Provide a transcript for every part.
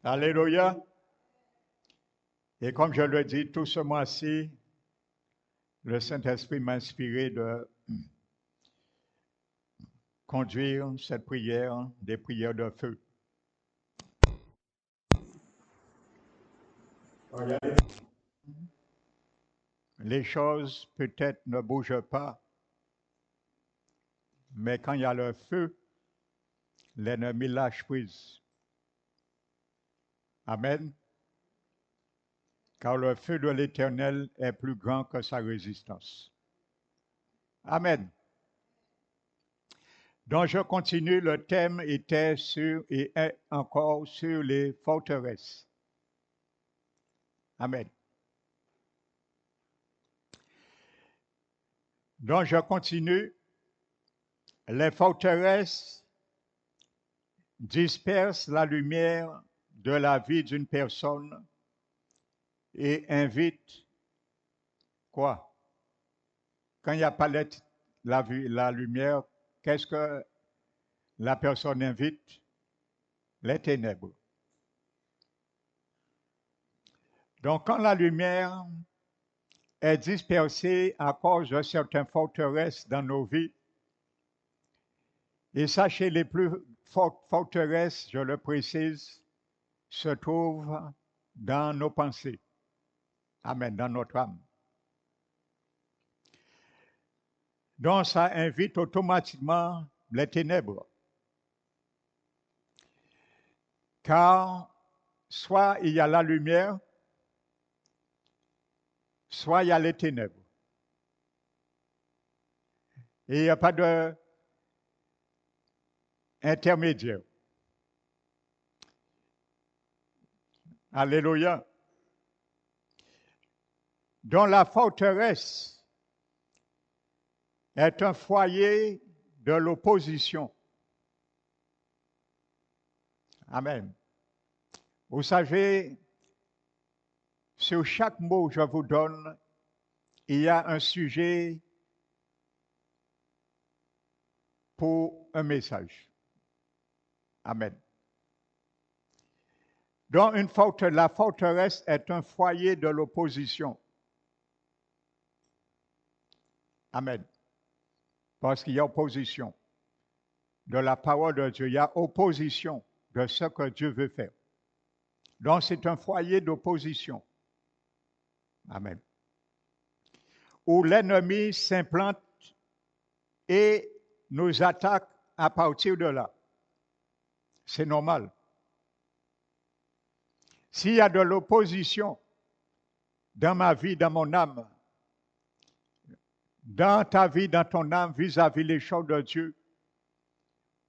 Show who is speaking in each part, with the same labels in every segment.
Speaker 1: Alléluia. Et comme je le dis, tout ce mois-ci, le Saint-Esprit m'a inspiré de conduire cette prière, des prières de feu. Regardez. Les choses peut-être ne bougent pas, mais quand il y a le feu, l'ennemi lâche prise. Amen. Car le feu de l'Éternel est plus grand que sa résistance. Amen. Donc je continue, le thème était sur et est encore sur les forteresses. Amen. Donc je continue. Les forteresses dispersent la lumière de la vie d'une personne et invitent quoi? Quand il n'y a pas la lumière, qu'est-ce que la personne invite? Les ténèbres. Donc quand la lumière est dispersée à cause de certaines forteresses dans nos vies, et sachez, les plus fortes forteresses, je le précise, se trouvent dans nos pensées. Amen, dans notre âme. Donc, ça invite automatiquement les ténèbres. Car soit il y a la lumière, soit il y a les ténèbres. Et il n'y a pas d'intermédiaire. Alléluia. Donc, la forteresse est un foyer de l'opposition. Amen. Vous savez, sur chaque mot que je vous donne, il y a un sujet pour un message. Amen. Donc, la forteresse est un foyer de l'opposition. Amen. Parce qu'il y a opposition de la parole de Dieu, il y a opposition de ce que Dieu veut faire. Donc, c'est un foyer d'opposition. Amen. Où l'ennemi s'implante et nous attaque à partir de là. C'est normal. S'il y a de l'opposition dans ma vie, dans mon âme, dans ta vie, dans ton âme, vis-à-vis les choses de Dieu,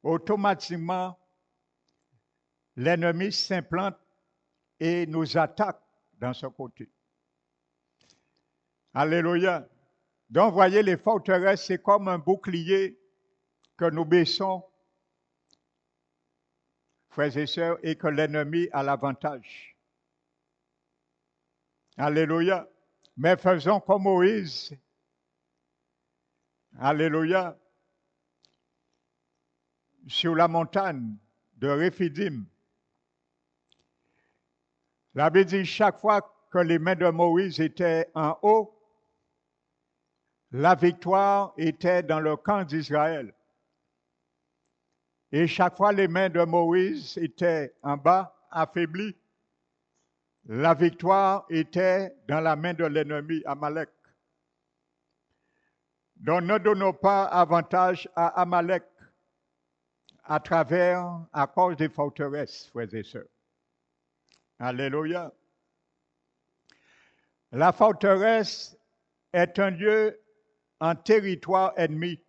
Speaker 1: automatiquement, l'ennemi s'implante et nous attaque dans ce côté. Alléluia. Donc, voyez, les forteresses, c'est comme un bouclier que nous baissons, frères et sœurs, et que l'ennemi a l'avantage. Alléluia. Mais faisons comme Moïse. Alléluia. Sur la montagne de Réphidim. La Bible dit, chaque fois que les mains de Moïse étaient en haut, la victoire était dans le camp d'Israël. Et chaque fois les mains de Moïse étaient en bas, affaiblies, la victoire était dans la main de l'ennemi, Amalek. Donc ne donnons pas avantage à Amalek à cause des forteresses, frères et sœurs. Alléluia. La forteresse est un lieu en territoire ennemi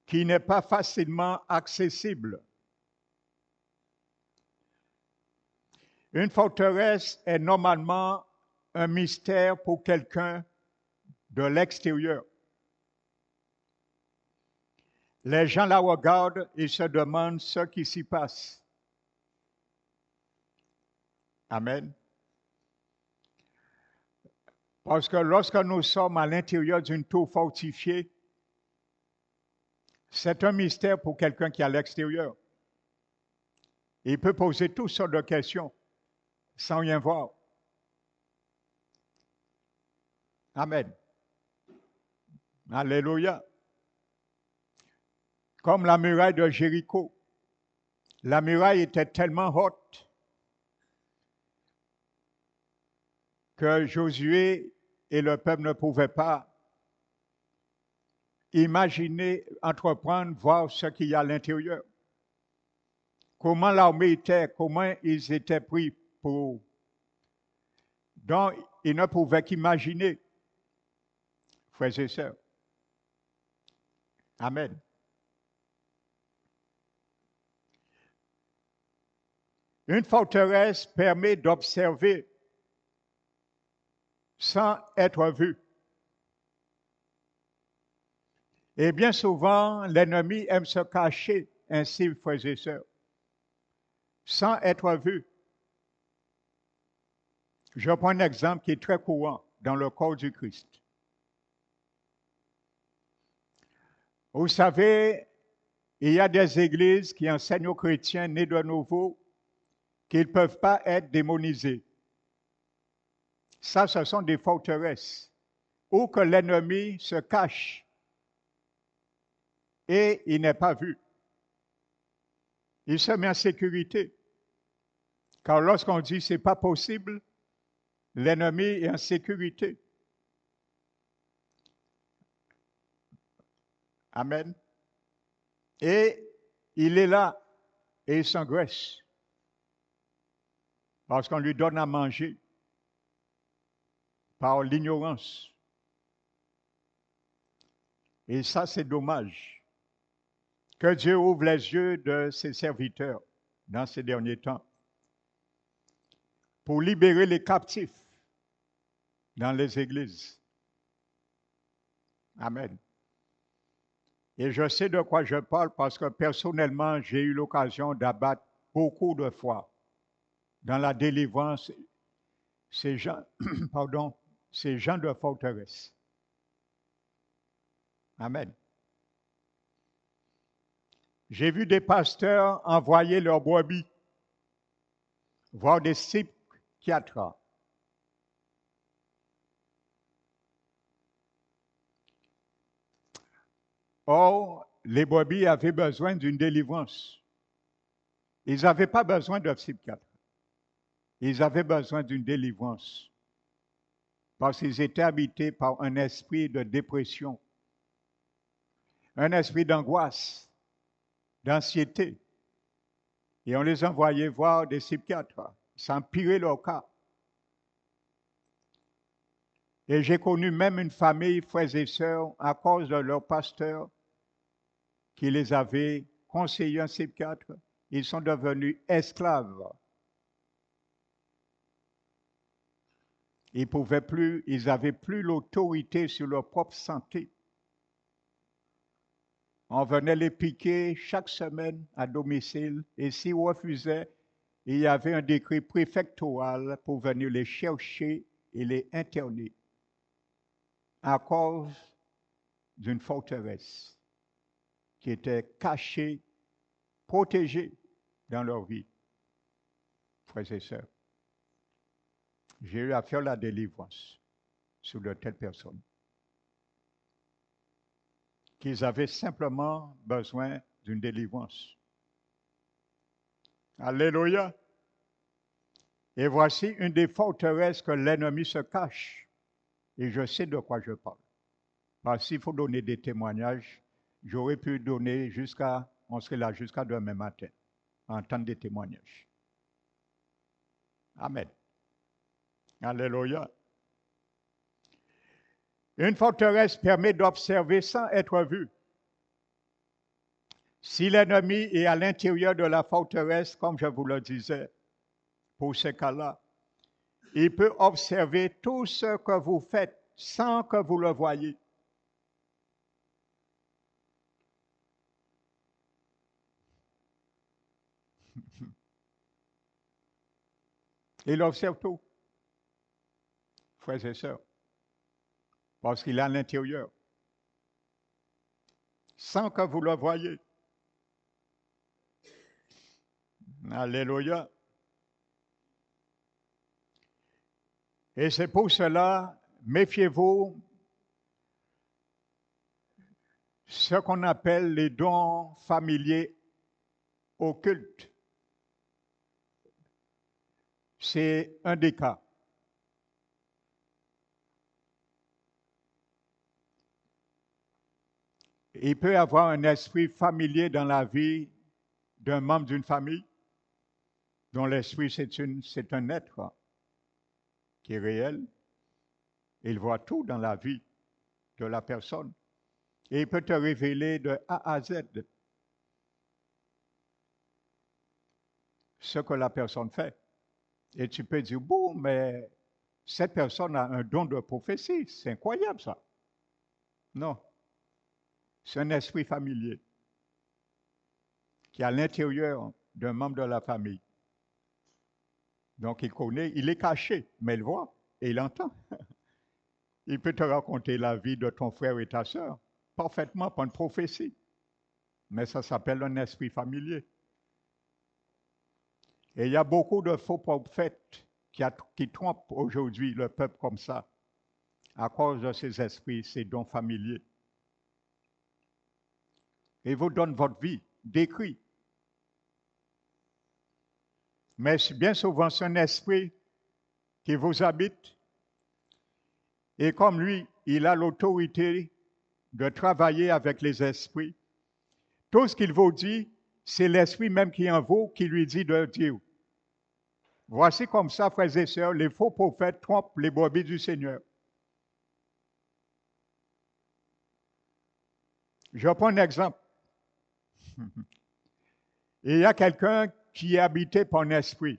Speaker 1: qui n'est pas facilement accessible. Une forteresse est normalement un mystère pour quelqu'un de l'extérieur. Les gens la regardent et se demandent ce qui s'y passe. Amen. Parce que lorsque nous sommes à l'intérieur d'une tour fortifiée, c'est un mystère pour quelqu'un qui est à l'extérieur. Il peut poser toutes sortes de questions sans rien voir. Amen. Alléluia. Comme la muraille de Jéricho. La muraille était tellement haute que Josué et le peuple ne pouvaient pas imaginer, entreprendre, voir ce qu'il y a à l'intérieur. Comment l'armée était, comment ils étaient pris pour... Donc, ils ne pouvaient qu'imaginer, frères et sœurs. Amen. Une forteresse permet d'observer sans être vu. Et bien souvent, l'ennemi aime se cacher ainsi, frères et sœurs, sans être vu. Je prends un exemple qui est très courant dans le corps du Christ. Vous savez, il y a des églises qui enseignent aux chrétiens nés de nouveau qu'ils ne peuvent pas être démonisés. Ça, ce sont des forteresses où que l'ennemi se cache et il n'est pas vu. Il se met en sécurité. Car lorsqu'on dit c'est pas possible, l'ennemi est en sécurité. Amen. Et il est là et il s'engraisse parce qu'on lui donne à manger par l'ignorance. Et ça, c'est dommage. Que Dieu ouvre les yeux de ses serviteurs dans ces derniers temps pour libérer les captifs dans les églises. Amen. Et je sais de quoi je parle parce que personnellement, j'ai eu l'occasion d'abattre beaucoup de fois dans la délivrance ces gens, ces gens de forteresse. Amen. J'ai vu des pasteurs envoyer leurs brebis voir des psychiatres. Or, les brebis avaient besoin d'une délivrance. Ils n'avaient pas besoin de psychiatre. Ils avaient besoin d'une délivrance. Parce qu'ils étaient habités par un esprit de dépression, un esprit d'angoisse, d'anxiété. Et on les envoyait voir des psychiatres, ça empirait leur cas. Et j'ai connu même une famille, frères et sœurs, à cause de leur pasteur qui les avait conseillés un psychiatre. Ils sont devenus esclaves. Ils n'avaient plus l'autorité sur leur propre santé. On venait les piquer chaque semaine à domicile et s'ils refusaient, il y avait un décret préfectoral pour venir les chercher et les interner à cause d'une forteresse qui était cachée, protégée dans leur vie. Frères et sœurs, j'ai eu à faire la délivrance sur de telles personnes qu'ils avaient simplement besoin d'une délivrance. Alléluia. Et voici une des forteresses que l'ennemi se cache. Et je sais de quoi je parle. Parce qu'il faut donner des témoignages, j'aurais pu donner on serait là jusqu'à demain matin, entendre des témoignages. Amen. Alléluia. Une forteresse permet d'observer sans être vu. Si l'ennemi est à l'intérieur de la forteresse, comme je vous le disais, pour ce cas-là, il peut observer tout ce que vous faites sans que vous le voyiez. Il observe tout, frères et sœurs, parce qu'il est à l'intérieur, sans que vous le voyiez. Alléluia. Et c'est pour cela, méfiez-vous, ce qu'on appelle les dons familiers occultes. C'est un des cas. Il peut y avoir un esprit familier dans la vie d'un membre d'une famille, dont l'esprit, c'est un être qui est réel. Il voit tout dans la vie de la personne. Et il peut te révéler de A à Z ce que la personne fait. Et tu peux dire, bon, mais cette personne a un don de prophétie. C'est incroyable ça. Non. C'est un esprit familier qui est à l'intérieur d'un membre de la famille. Donc il connaît, il est caché, mais il voit et il entend. Il peut te raconter la vie de ton frère et ta sœur, parfaitement par une prophétie. Mais ça s'appelle un esprit familier. Et il y a beaucoup de faux prophètes qui trompent aujourd'hui le peuple comme ça, à cause de ces esprits, ces dons familiers. Et vous donnent votre vie, décrit. Mais bien souvent, c'est un esprit qui vous habite. Et comme lui, il a l'autorité de travailler avec les esprits, tout ce qu'il vous dit, c'est l'esprit même qui est en vous qui lui dit de dire. Voici comme ça, frères et sœurs, les faux prophètes trompent les brebis du Seigneur. Je prends un exemple. Il y a quelqu'un qui est habité par un esprit.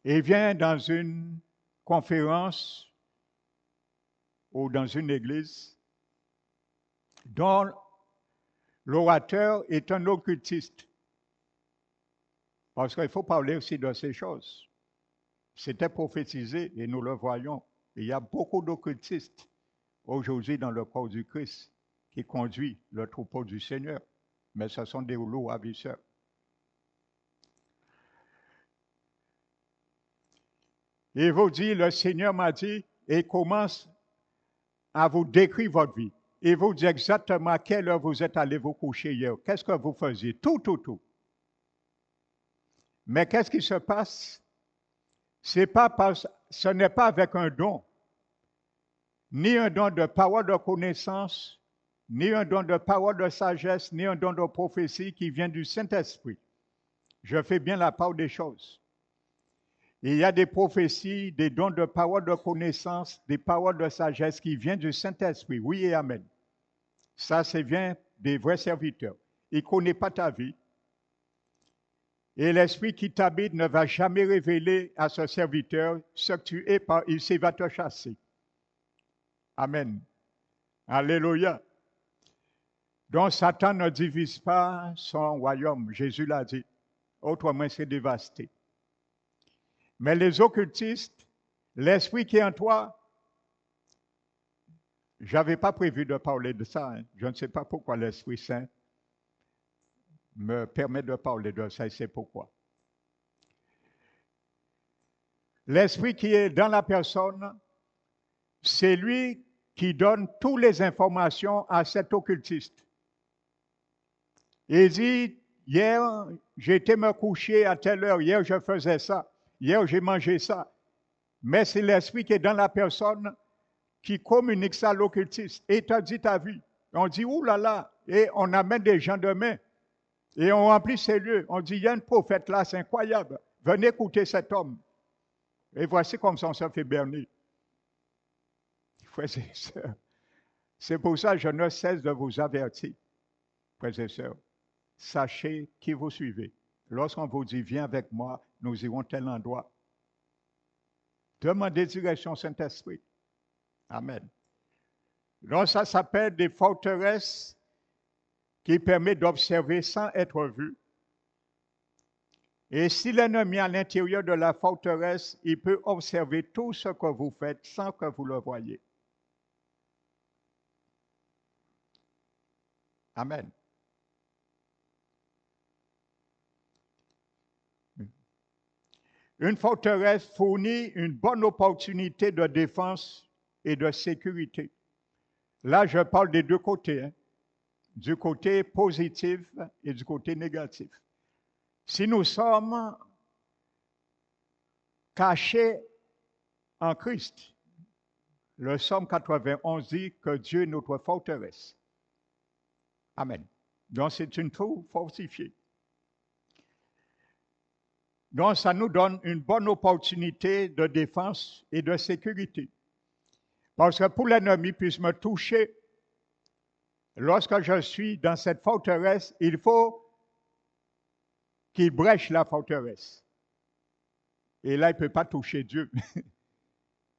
Speaker 1: Il vient dans une conférence ou dans une église dont l'orateur est un occultiste. Parce qu'il faut parler aussi de ces choses. C'était prophétisé et nous le voyons. Il y a beaucoup d'occultistes aujourd'hui dans le corps du Christ qui conduit le troupeau du Seigneur. Mais ce sont des loups ravisseurs. Il vous dit, le Seigneur m'a dit, et commence à vous décrire votre vie. Il vous dit exactement à quelle heure vous êtes allé vous coucher hier. Qu'est-ce que vous faisiez? Tout. Mais qu'est-ce qui se passe? Ce n'est pas avec un don, ni un don de parole de connaissance, ni un don de parole de sagesse, ni un don de prophétie qui vient du Saint-Esprit. Je fais bien la part des choses. Il y a des prophéties, des dons de parole de connaissance, des paroles de sagesse qui viennent du Saint-Esprit. Oui et amen. Ça vient des vrais serviteurs. Il ne connaît pas ta vie. Et l'esprit qui t'habite ne va jamais révéler à ce serviteur ce que tu es, il va te chasser. Amen. Alléluia. Donc Satan ne divise pas son royaume, Jésus l'a dit. Autrement, c'est dévasté. Mais les occultistes, l'esprit qui est en toi, je n'avais pas prévu de parler de ça. Je ne sais pas pourquoi l'Esprit Saint me permet de parler de ça et c'est pourquoi. L'esprit qui est dans la personne, c'est lui qui donne toutes les informations à cet occultiste. Il dit, hier, j'ai été me coucher à telle heure, hier je faisais ça, hier j'ai mangé ça. Mais c'est l'esprit qui est dans la personne qui communique ça à l'occultiste. Et tu as dit ta vie. On dit, ouh là là, et on amène des gens demain. Et on remplit ces lieux. On dit, il y a un prophète là, c'est incroyable. Venez écouter cet homme. Et voici comme ça on se fait berner. Frères et sœurs, c'est pour ça que je ne cesse de vous avertir, frères et sœurs. Sachez qui vous suivez. Lorsqu'on vous dit, viens avec moi, nous irons tel endroit. Demandez direction Saint-Esprit. Amen. Donc ça s'appelle des forteresses qui permettent d'observer sans être vu. Et si l'ennemi est à l'intérieur de la forteresse, il peut observer tout ce que vous faites sans que vous le voyez. Amen. Une forteresse fournit une bonne opportunité de défense et de sécurité. Là, je parle des deux côtés, hein, du côté positif et du côté négatif. Si nous sommes cachés en Christ, le Psaume 91 dit que Dieu est notre forteresse. Amen. Donc, c'est une tour fortifiée. Donc, ça nous donne une bonne opportunité de défense et de sécurité. Parce que pour l'ennemi puisse me toucher, lorsque je suis dans cette forteresse, il faut qu'il brèche la forteresse. Et là, il ne peut pas toucher Dieu,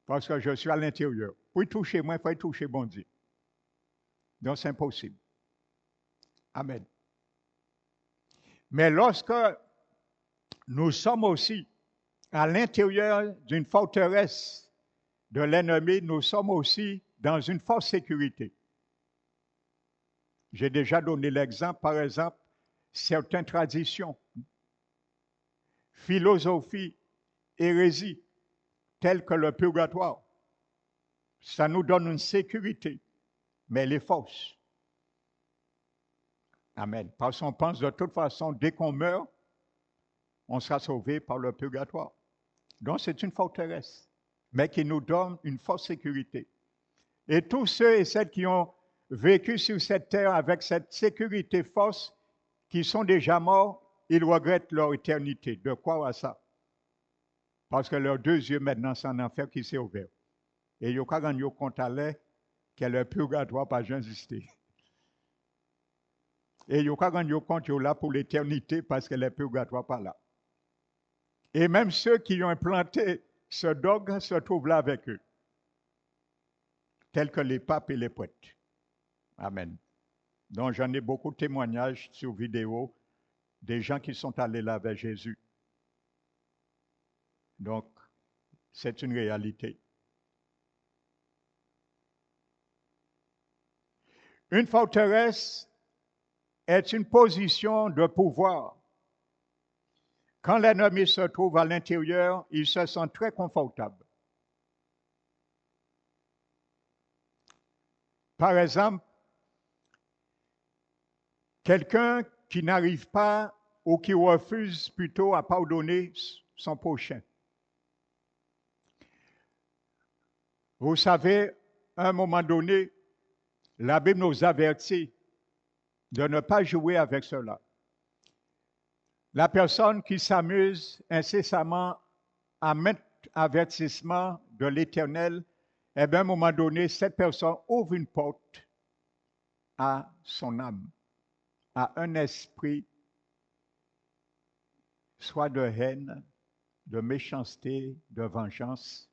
Speaker 1: parce que je suis à l'intérieur. Pour toucher moi, il faut toucher bon Dieu. Donc, c'est impossible. Amen. Mais lorsque nous sommes aussi à l'intérieur d'une forteresse de l'ennemi, nous sommes aussi dans une forte sécurité. J'ai déjà donné l'exemple, par exemple, certaines traditions, philosophies, hérésies, telles que le purgatoire. Ça nous donne une sécurité, mais elle est fausse. Amen. Parce qu'on pense de toute façon, dès qu'on meurt, on sera sauvé par le purgatoire. Donc c'est une forteresse, mais qui nous donne une forte sécurité. Et tous ceux et celles qui ont vécu sur cette terre avec cette sécurité force, qui sont déjà morts, ils regrettent leur éternité. De quoi à ça? Parce que leurs deux yeux maintenant, c'est un enfer qui s'est ouvert. Et ils n'ont pas gagné compte à l'air que le purgatoire pas jamais existé. Et ils n'ont pas gagné compte qu'ils sont là pour l'éternité parce que le purgatoire pas là. Et même ceux qui ont implanté ce dogme se trouvent là avec eux, tels que les papes et les prêtres. Amen. Donc j'en ai beaucoup de témoignages sur vidéo des gens qui sont allés là avec Jésus. Donc, c'est une réalité. Une forteresse est une position de pouvoir. Quand l'ennemi se trouve à l'intérieur, il se sent très confortable. Par exemple, quelqu'un qui n'arrive pas ou qui refuse plutôt à pardonner son prochain. Vous savez, à un moment donné, la Bible nous avertit de ne pas jouer avec cela. La personne qui s'amuse incessamment à mettre avertissement de l'Éternel, eh bien, à un moment donné, cette personne ouvre une porte à son âme, à un esprit, soit de haine, de méchanceté, de vengeance.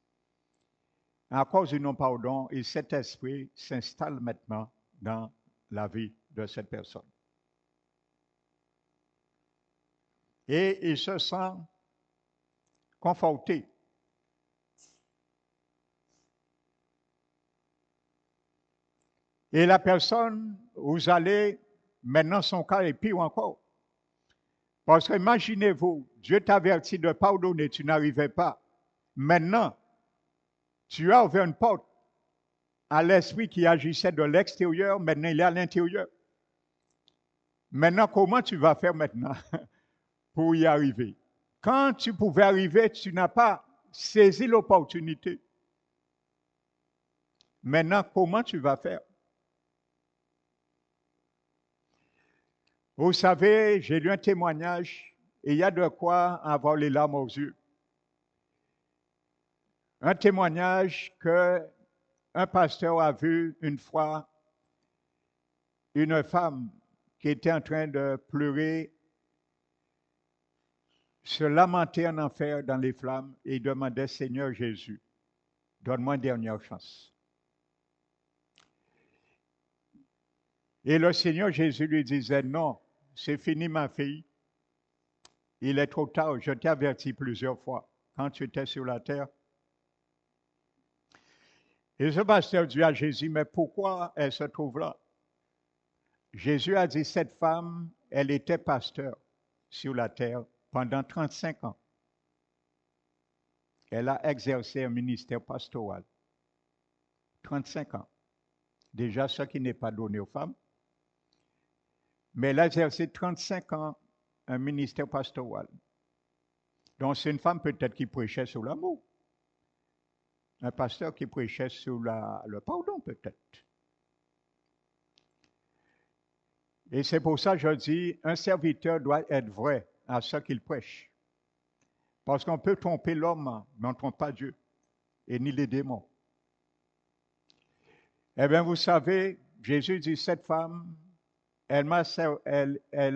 Speaker 1: À cause du non-pardon, et cet esprit s'installe maintenant dans la vie de cette personne. Et il se sent conforté. Et la personne, vous allez, maintenant son cas est pire encore. Parce que imaginez-vous, Dieu t'avertit de pardonner, tu n'arrivais pas. Maintenant, tu as ouvert une porte à l'esprit qui agissait de l'extérieur, maintenant il est à l'intérieur. Maintenant, comment tu vas faire maintenant pour y arriver? Quand tu pouvais arriver, tu n'as pas saisi l'opportunité. Maintenant, comment tu vas faire? Vous savez, j'ai lu un témoignage et il y a de quoi avoir les larmes aux yeux. Un témoignage qu'un pasteur a vu une fois une femme qui était en train de pleurer, se lamenter en enfer dans les flammes et demandait, Seigneur Jésus, donne-moi une dernière chance. Et le Seigneur Jésus lui disait, non, c'est fini ma fille, il est trop tard, je t'ai averti plusieurs fois quand tu étais sur la terre. Et ce pasteur dit à Jésus, mais pourquoi elle se trouve là? Jésus a dit, cette femme, elle était pasteur sur la terre pendant 35 ans. Elle a exercé un ministère pastoral. 35 ans. Déjà, ce qui n'est pas donné aux femmes. Mais elle a exercé 35 ans un ministère pastoral. Donc, c'est une femme peut-être qui prêchait sur l'amour. Un pasteur qui prêchait sur le pardon, peut-être. Et c'est pour ça que je dis, un serviteur doit être vrai à ce qu'il prêche. Parce qu'on peut tromper l'homme, mais on ne trompe pas Dieu, et ni les démons. Eh bien, vous savez, Jésus dit, cette femme, elle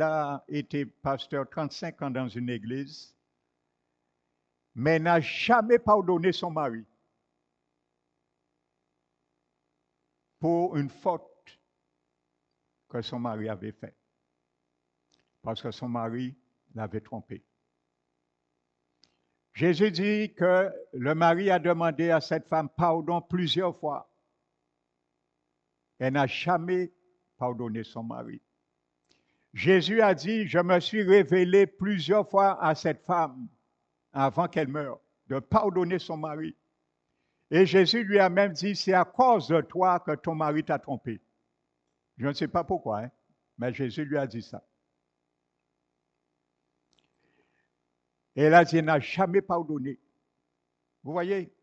Speaker 1: a été pasteur 35 ans dans une église, mais n'a jamais pardonné son mari pour une faute que son mari avait faite. Parce que son mari l'avait trompée. Jésus dit que le mari a demandé à cette femme pardon plusieurs fois. Elle n'a jamais pardonné son mari. Jésus a dit, je me suis révélé plusieurs fois à cette femme avant qu'elle meure, de pardonner son mari. Et Jésus lui a même dit, c'est à cause de toi que ton mari t'a trompé. Je ne sais pas pourquoi, hein, mais Jésus lui a dit ça. Et elle a dit, elle n'a jamais pardonné. Vous voyez,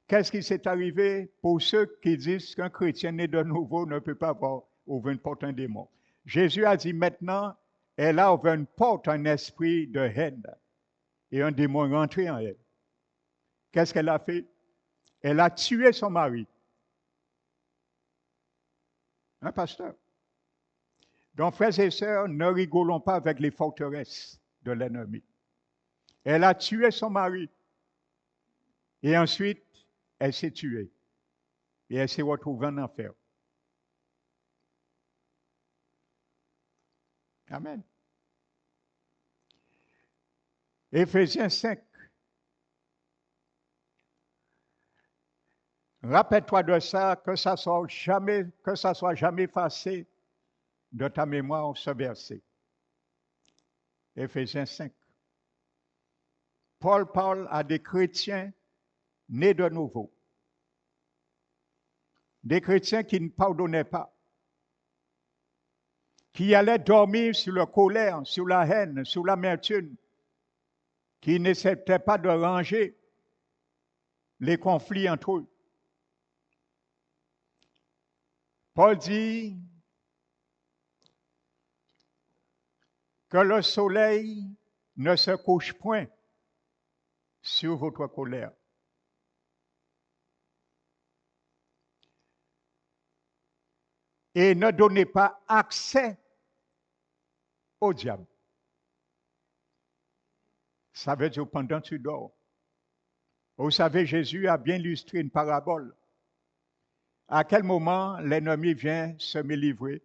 Speaker 1: qu'est-ce qui s'est arrivé pour ceux qui disent qu'un chrétien né de nouveau ne peut pas ouvrir une porte à un démon? Jésus a dit maintenant, elle a ouvert une porte, un esprit de haine. Et un démon est rentré en elle. Qu'est-ce qu'elle a fait? Elle a tué son mari. Un pasteur. Donc, frères et sœurs, ne rigolons pas avec les forteresses de l'ennemi. Elle a tué son mari. Et ensuite, elle s'est tuée. Et elle s'est retrouvée en enfer. Amen. Éphésiens 5. Rappelle-toi de ça, que ça soit jamais effacé de ta mémoire ce verset. Éphésiens 5. Paul parle à des chrétiens nés de nouveau. Des chrétiens qui ne pardonnaient pas. Qui allaient dormir sur la colère, sur la haine, sur l'amertume. Qui n'acceptaient pas de ranger les conflits entre eux. Paul dit que le soleil ne se couche point sur votre colère. Et ne donnez pas accès au diable. Ça veut dire pendant que tu dors. Vous savez, Jésus a bien illustré une parabole. À quel moment l'ennemi vient se me livrer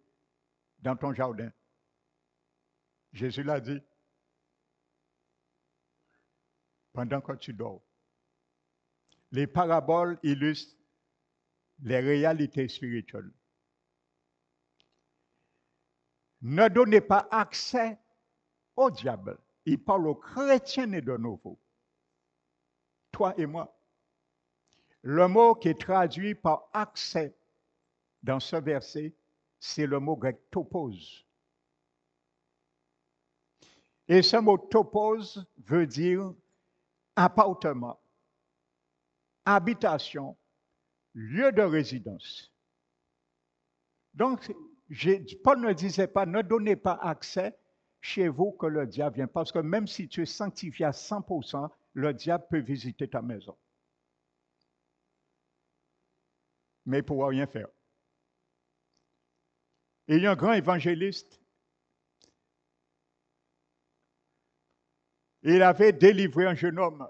Speaker 1: dans ton jardin? Jésus l'a dit. Pendant que tu dors. Les paraboles illustrent les réalités spirituelles. Ne donnez pas accès au diable. Il parle aux chrétiens nés de nouveau. Toi et moi. Le mot qui est traduit par accès dans ce verset, c'est le mot grec topos. Et ce mot topos veut dire appartement, habitation, lieu de résidence. Donc, Paul ne disait pas, ne donnez pas accès chez vous que le diable vient, parce que même si tu es sanctifié à 100%, le diable peut visiter ta maison. Mais il ne pourra rien faire. Et il y a un grand évangéliste, il avait délivré un jeune homme.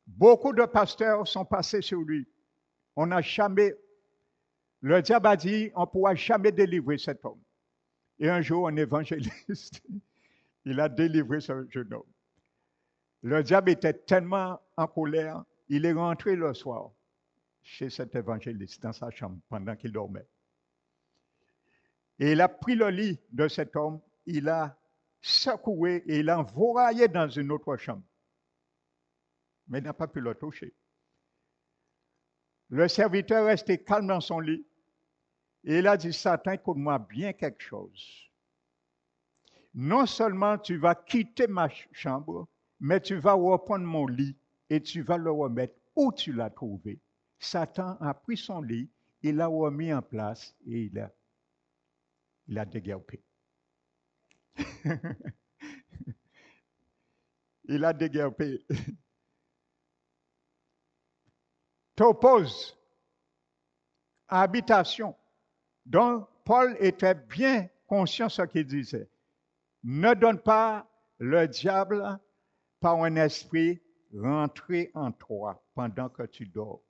Speaker 1: Beaucoup de pasteurs sont passés sur lui. On n'a jamais, le diable a dit, on ne pourra jamais délivrer cet homme. Et un jour, un évangéliste, il a délivré ce jeune homme. Le diable était tellement en colère, il est rentré le soir chez cet évangéliste dans sa chambre pendant qu'il dormait. Et il a pris le lit de cet homme, il a secoué et il l'a envoyé dans une autre chambre. mais il n'a pas pu le toucher. Le serviteur restait calme dans son lit et il a dit, Satan, écoute-moi bien quelque chose. Non seulement tu vas quitter ma chambre, mais tu vas reprendre mon lit et tu vas le remettre où tu l'as trouvé. Satan a pris son lit, il l'a remis en place et il a déguerpé. Il a déguerpé. Topos, habitation. Donc, Paul était bien conscient de ce qu'il disait. Ne donne pas le diable par un esprit rentrer en toi pendant que tu dors.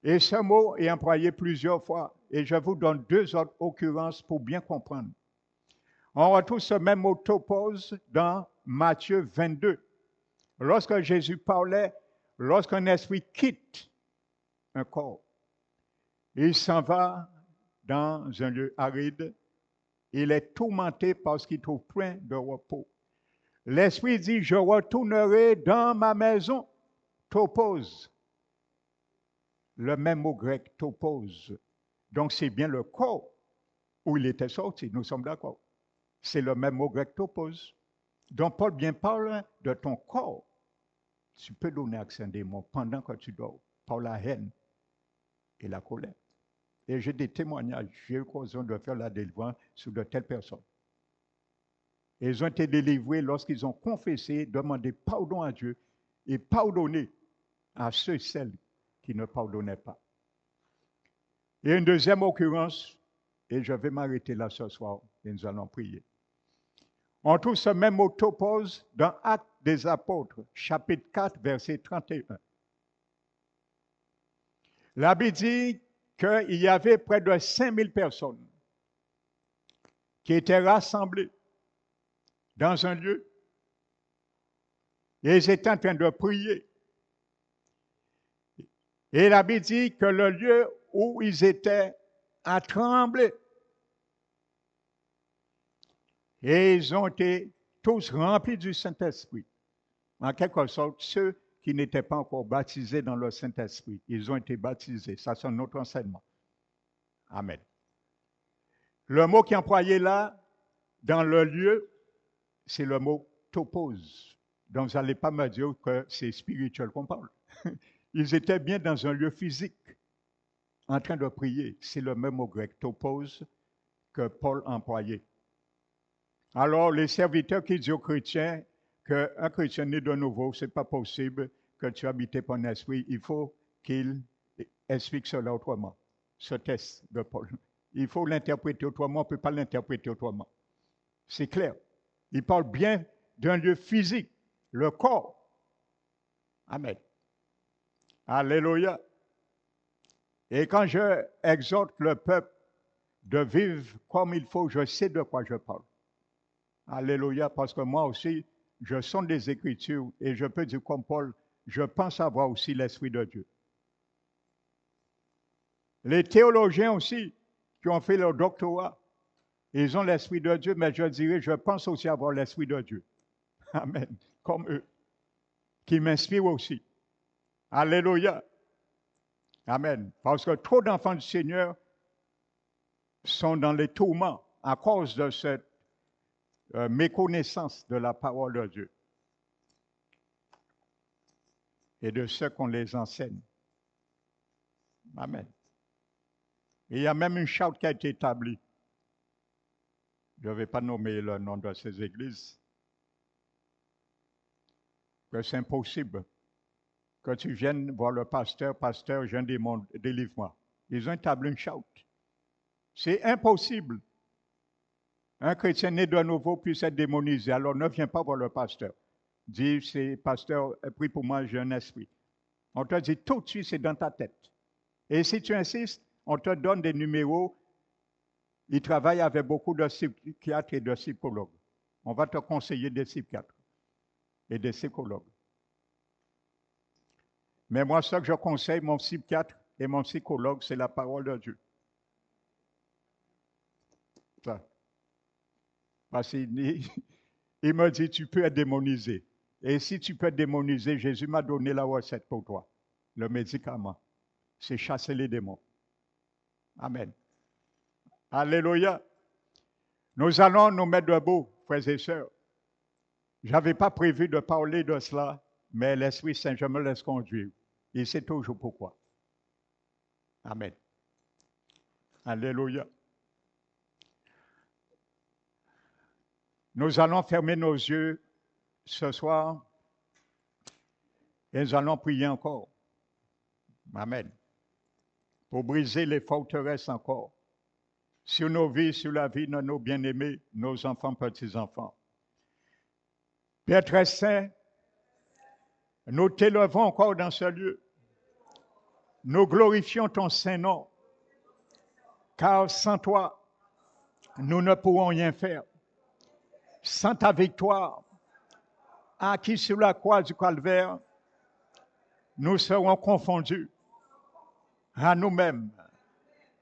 Speaker 1: Et ce mot est employé plusieurs fois, et je vous donne deux autres occurrences pour bien comprendre. On retrouve ce même mot topos dans Matthieu 22. Lorsque Jésus parlait, lorsqu'un esprit quitte un corps, il s'en va dans un lieu aride, il est tourmenté parce qu'il trouve point de repos. L'esprit dit, je retournerai dans ma maison, topos. Le même mot grec, topos. Donc c'est bien le corps où il était sorti, nous sommes d'accord. C'est le même mot grec, topos. Donc Paul bien parle de ton corps. Tu peux donner accès à un démon pendant que tu dors, par la haine et la colère. Et j'ai des témoignages, j'ai eu l'occasion de faire la délivrance sur de telles personnes. Ils ont été délivrés lorsqu'ils ont confessé, demandé pardon à Dieu et pardonné à ceux et celles qui ne pardonnaient pas. Et une deuxième occurrence, et je vais m'arrêter là ce soir, et nous allons prier. On trouve ce même mot topos dans Actes des Apôtres, chapitre 4, verset 31. La Bible dit qu'il y avait près de 5000 personnes qui étaient rassemblées dans un lieu et ils étaient en train de prier. Et la Bible dit que le lieu où ils étaient a tremblé. Et ils ont été tous remplis du Saint-Esprit. En quelque sorte, ceux qui n'étaient pas encore baptisés dans le Saint-Esprit, ils ont été baptisés. Ça, c'est notre enseignement. Amen. Le mot qui est employé là, dans le lieu, c'est le mot topos. Donc, vous n'allez pas me dire que c'est spirituel qu'on parle. Ils étaient bien dans un lieu physique, en train de prier. C'est le même mot grec, topos, que Paul employait. Alors, les serviteurs qui disent aux chrétiens qu'un chrétien né de nouveau, ce n'est pas possible que tu habites par un esprit, il faut qu'il explique cela autrement, ce test de Paul. Il faut l'interpréter autrement, on ne peut pas l'interpréter autrement. C'est clair. Il parle bien d'un lieu physique, le corps. Amen. Alléluia. Et quand je exhorte le peuple de vivre comme il faut, je sais de quoi je parle. Alléluia, parce que moi aussi, je sonde des Écritures et je peux dire comme Paul, je pense avoir aussi l'Esprit de Dieu. Les théologiens aussi, qui ont fait leur doctorat, ils ont l'Esprit de Dieu, mais je dirais, je pense aussi avoir l'Esprit de Dieu. Amen. Comme eux, qui m'inspirent aussi. Alléluia. Amen. Parce que trop d'enfants du Seigneur sont dans les tourments à cause de cette méconnaissance de la parole de Dieu et de ce qu'on les enseigne. Amen. Et il y a même une charte qui a été établie. Je ne vais pas nommer le nom de ces églises. Que c'est impossible que tu viennes voir le pasteur, je viens délivre-moi. Ils ont établi une charte. C'est impossible. Un chrétien né de nouveau puisse être démonisé. Alors ne viens pas voir le pasteur. Dis, c'est pasteur, prie pour moi, j'ai un esprit. On te dit tout de suite, c'est dans ta tête. Et si tu insistes, on te donne des numéros. Ils travaillent avec beaucoup de psychiatres et de psychologues. On va te conseiller des psychiatres et des psychologues. Mais moi, ce que je conseille, mon psychiatre et mon psychologue, c'est la parole de Dieu. Ça. Parce qu'il me dit, tu peux être démonisé. Et si tu peux démoniser, Jésus m'a donné la recette pour toi. Le médicament, c'est chasser les démons. Amen. Alléluia. Nous allons nous mettre debout, frères et sœurs. Je n'avais pas prévu de parler de cela, mais l'Esprit Saint, je me laisse conduire. Il sait toujours pourquoi. Amen. Alléluia. Nous allons fermer nos yeux ce soir et nous allons prier encore. Amen. Pour briser les forteresses encore sur nos vies, sur la vie de nos bien-aimés, nos enfants, petits-enfants. Père très saint, nous t'élevons encore dans ce lieu. Nous glorifions ton Saint-Nom, car sans toi, nous ne pourrons rien faire. Sans ta victoire, acquise sur la croix du Calvaire, nous serons confondus à nous-mêmes.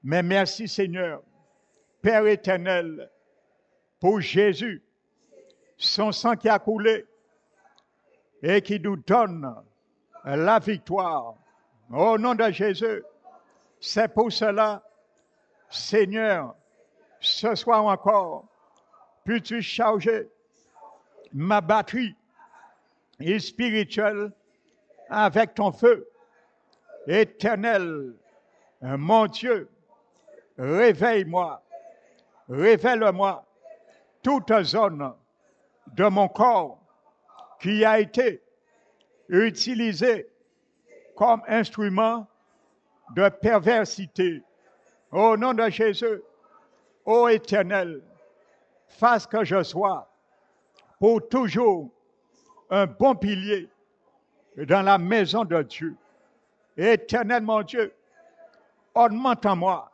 Speaker 1: Mais merci Seigneur, Père éternel, pour Jésus, son sang qui a coulé et qui nous donne la victoire. Au nom de Jésus, c'est pour cela, Seigneur, ce soir encore, peux-tu charger ma batterie spirituelle avec ton feu éternel. Mon Dieu, réveille-moi, révèle-moi toute zone de mon corps qui a été utilisée comme instrument de perversité. Au nom de Jésus, ô Éternel, fasse que je sois pour toujours un bon pilier dans la maison de Dieu. Éternel mon Dieu, augmente en moi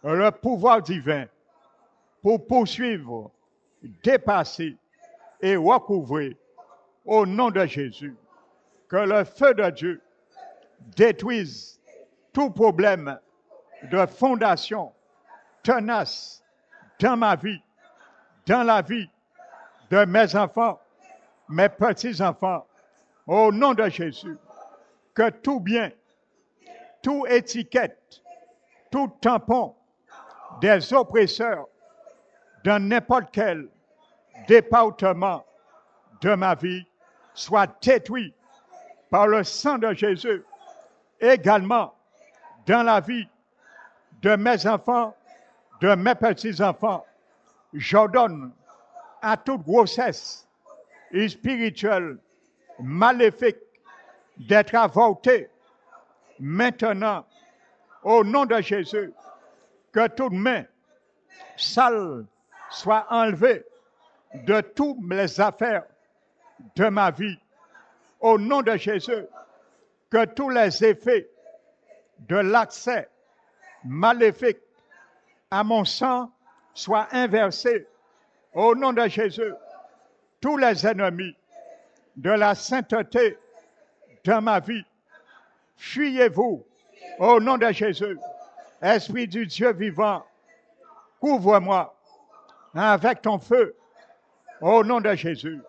Speaker 1: le pouvoir divin pour poursuivre, dépasser et recouvrer au nom de Jésus. Que le feu de Dieu détruise tout problème de fondation tenace dans ma vie, dans la vie de mes enfants, mes petits-enfants, au nom de Jésus. Que tout bien, toute étiquette, tout tampon des oppresseurs dans n'importe quel département de ma vie soit détruit par le sang de Jésus, également dans la vie de mes enfants, de mes petits-enfants. J'ordonne à toute grossesse spirituelle, maléfique, d'être avortée maintenant au nom de Jésus. Que toute main sale soit enlevée de toutes les affaires de ma vie. Au nom de Jésus, que tous les effets de l'accès maléfique à mon sang soient inversés. Au nom de Jésus, tous les ennemis de la sainteté de ma vie, fuyez-vous au nom de Jésus. Esprit du Dieu vivant, couvre-moi avec ton feu au nom de Jésus.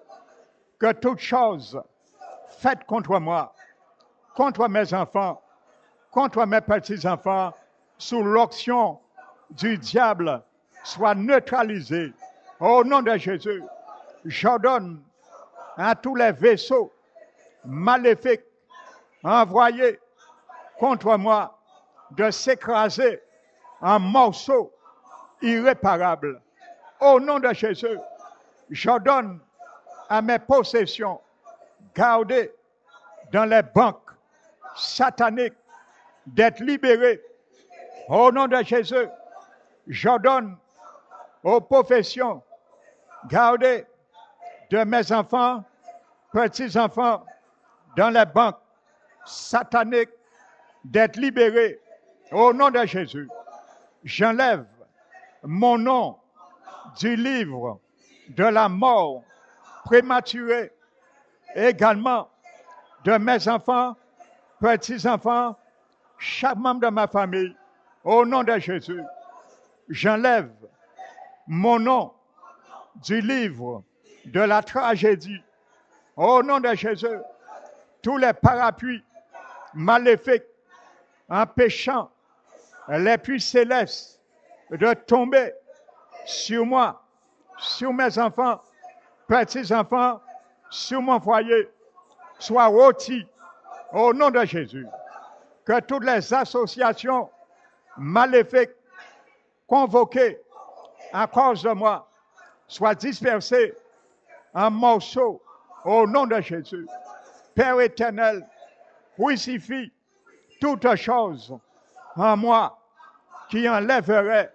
Speaker 1: Que toute chose faite contre moi, contre mes enfants, contre mes petits-enfants, sous l'onction du diable, soit neutralisée. Au nom de Jésus, j'ordonne à tous les vaisseaux maléfiques envoyés contre moi de s'écraser en morceaux irréparables. Au nom de Jésus, j'ordonne à mes possessions gardées dans les banques sataniques d'être libérées. Au nom de Jésus, j'ordonne aux professions gardées de mes enfants, petits-enfants, dans les banques sataniques d'être libérées. Au nom de Jésus, j'enlève mon nom du livre de la mort prématurée, également de mes enfants, petits-enfants, chaque membre de ma famille. Au nom de Jésus, j'enlève mon nom du livre de la tragédie Au nom de Jésus, tous les parapluies maléfiques empêchant les puits célestes de tomber sur moi, sur mes enfants, petits-enfants, sur mon foyer, soient rôtis au nom de Jésus. Que toutes les associations maléfiques convoquées à cause de moi soient dispersées en morceaux au nom de Jésus. Père éternel, crucifie toute chose en moi qui enlèverait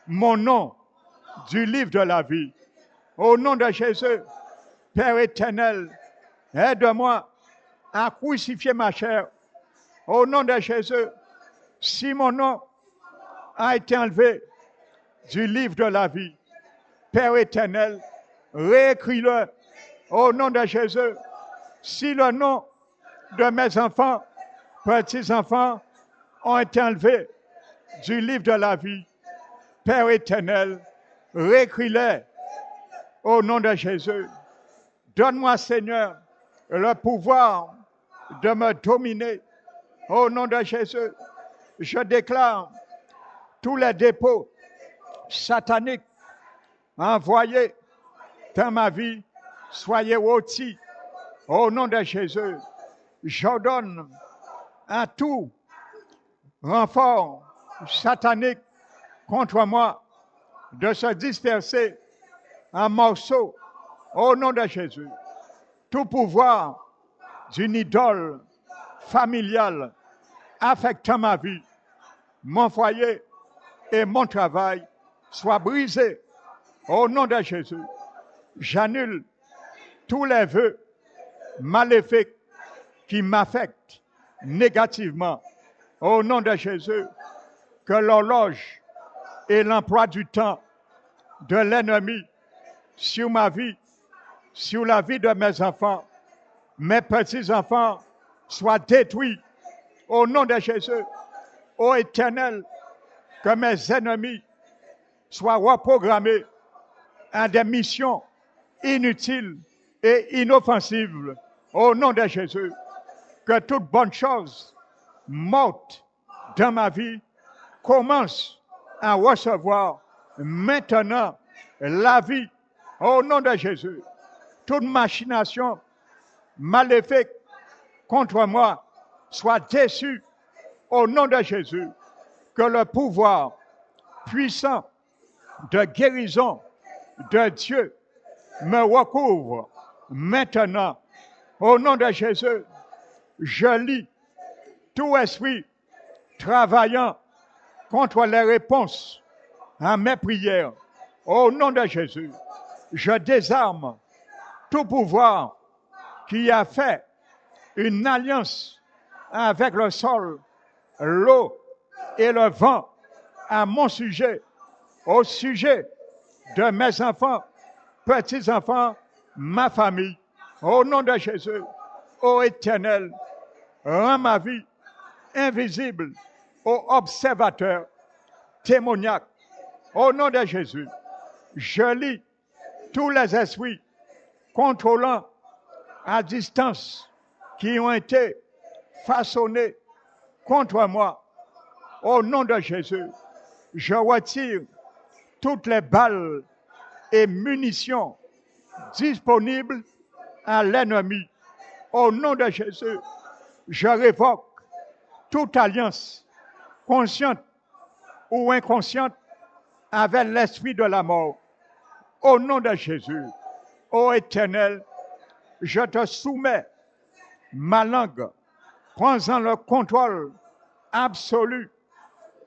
Speaker 1: mon nom du livre de la vie. Au nom de Jésus, Père éternel, aide-moi à crucifier ma chair. Au nom de Jésus, si mon nom a été enlevé du livre de la vie, Père éternel, réécris-le au nom de Jésus. Si le nom de mes enfants, petits-enfants, ont été enlevés du livre de la vie, Père éternel, réécris-les au nom de Jésus. Donne-moi, Seigneur, le pouvoir de me dominer. Au nom de Jésus, je déclare tous les dépôts sataniques envoyés dans ma vie, soyez rôtis. Au nom de Jésus, j'ordonne à tout renfort satanique contre moi de se disperser en morceaux. Au nom de Jésus, tout pouvoir d'une idole familiale affectant ma vie, mon foyer et mon travail soit brisé. Au nom de Jésus, j'annule tous les vœux maléfiques qui m'affectent négativement. Au nom de Jésus, que l'horloge et l'emploi du temps de l'ennemi sur ma vie, sur la vie de mes enfants, mes petits-enfants, soient détruits. Au nom de Jésus, ô Éternel, que mes ennemis soient reprogrammés à des missions inutiles et inoffensives. Au nom de Jésus, que toute bonne chose morte dans ma vie commence à recevoir maintenant la vie. Au nom de Jésus, toute machination maléfique contre moi soit déçue. Au nom de Jésus, que le pouvoir puissant de guérison de Dieu me recouvre maintenant. Au nom de Jésus, je lis tout esprit travaillant contre les réponses à mes prières. Au nom de Jésus, je désarme tout pouvoir qui a fait une alliance avec le sol, l'eau et le vent à mon sujet, au sujet de mes enfants, petits-enfants, ma famille. Au nom de Jésus, ô Éternel, rends ma vie invisible aux observateurs témoniaques. Au nom de Jésus, je lis tous les esprits contrôlant à distance qui ont été façonnés contre moi. Au nom de Jésus, je retire toutes les balles et munitions disponibles à l'ennemi. Au nom de Jésus, je révoque toute alliance consciente ou inconsciente avec l'esprit de la mort. Au nom de Jésus, ô Éternel, je te soumets ma langue. Prends-en le contrôle absolu.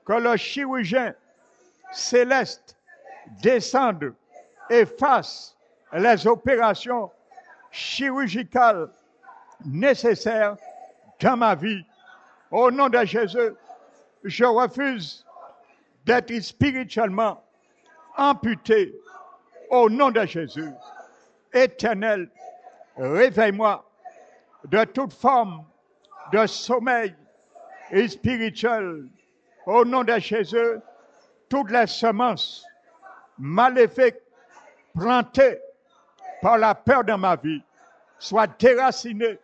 Speaker 1: Que le chirurgien céleste descende et fasse les opérations chirurgicales nécessaires dans ma vie. Au nom de Jésus, je refuse d'être spirituellement amputé. Au nom de Jésus, Éternel, réveille-moi de toute forme de sommeil spirituel. Au nom de Jésus, toutes les semences maléfiques plantées par la peur dans ma vie, soit déraciné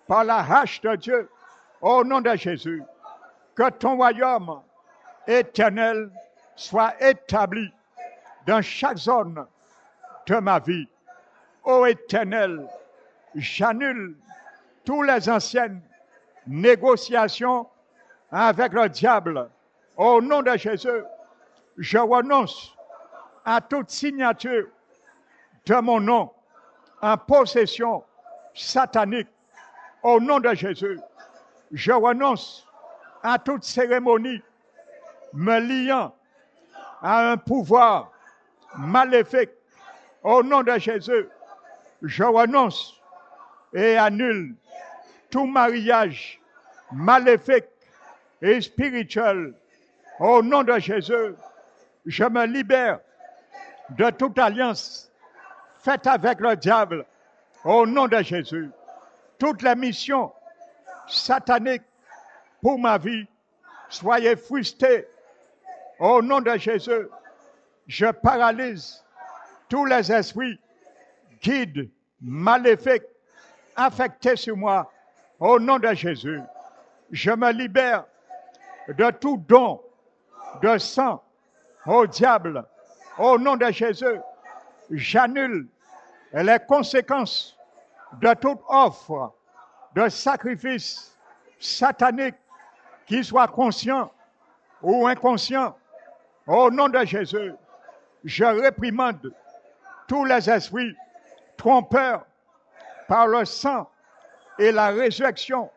Speaker 1: par la hache de Dieu, au nom de Jésus. Que ton royaume éternel soit établi dans chaque zone de ma vie. Ô Éternel, j'annule toutes les anciennes négociations avec le diable. Au nom de Jésus, je renonce à toute signature de mon nom en possession satanique. Au nom de Jésus, je renonce à toute cérémonie me liant à un pouvoir maléfique. Au nom de Jésus, je renonce et annule tout mariage maléfique et spirituel. Au nom de Jésus, je me libère de toute alliance faite avec le diable. Au nom de Jésus, toutes les missions sataniques pour ma vie, soyez frustrées. Au nom de Jésus, je paralyse tous les esprits guides, maléfiques, affectés sur moi. Au nom de Jésus, je me libère de tout don de sang au diable. Au nom de Jésus, j'annule les conséquences de toute offre de sacrifice satanique, qui soit conscient ou inconscient. Au nom de Jésus, je réprimande tous les esprits trompeurs par le sang et la résurrection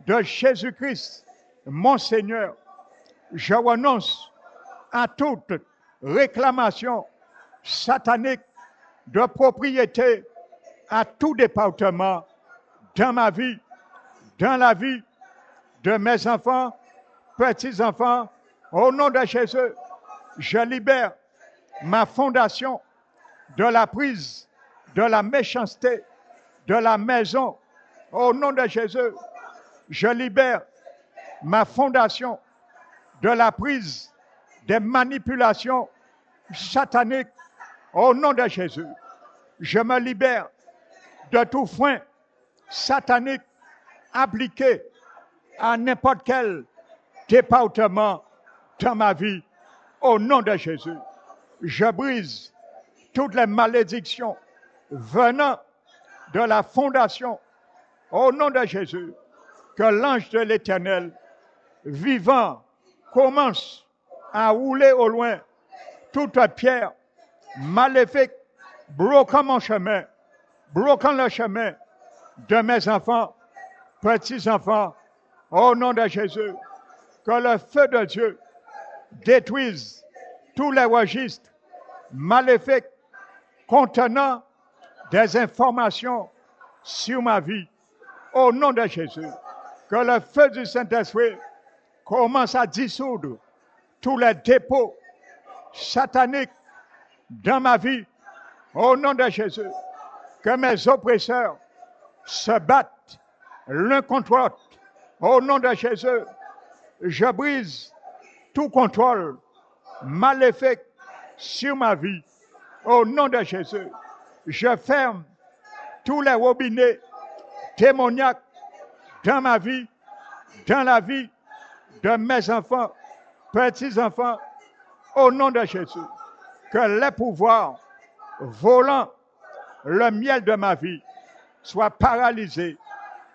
Speaker 1: de Jésus-Christ, mon Seigneur. Je renonce à toute réclamation satanique de propriété à tout département dans ma vie, dans la vie de mes enfants, petits-enfants. Au nom de Jésus, je libère ma fondation de la prise, de la méchanceté, de la maison. Au nom de Jésus, je libère ma fondation de la prise des manipulations sataniques. Au nom de Jésus, je me libère de tout frein satanique appliqué à n'importe quel département dans ma vie. Au nom de Jésus, je brise toutes les malédictions venant de la fondation. Au nom de Jésus, que l'ange de l'Éternel vivant commence à rouler au loin toute pierre maléfique bloquant mon chemin, bloquant le chemin de mes enfants, petits-enfants. Au nom de Jésus, que le feu de Dieu détruise tous les registres maléfiques contenant des informations sur ma vie. Au nom de Jésus, que le feu du Saint-Esprit commence à dissoudre tous les dépôts sataniques dans ma vie. Au nom de Jésus, que mes oppresseurs se battent l'un contre l'autre. Au nom de Jésus, je brise tout contrôle maléfique sur ma vie. Au nom de Jésus, je ferme tous les robinets démoniaques dans ma vie, dans la vie de mes enfants, petits-enfants. Au nom de Jésus, que les pouvoirs volant le miel de ma vie soient paralysés.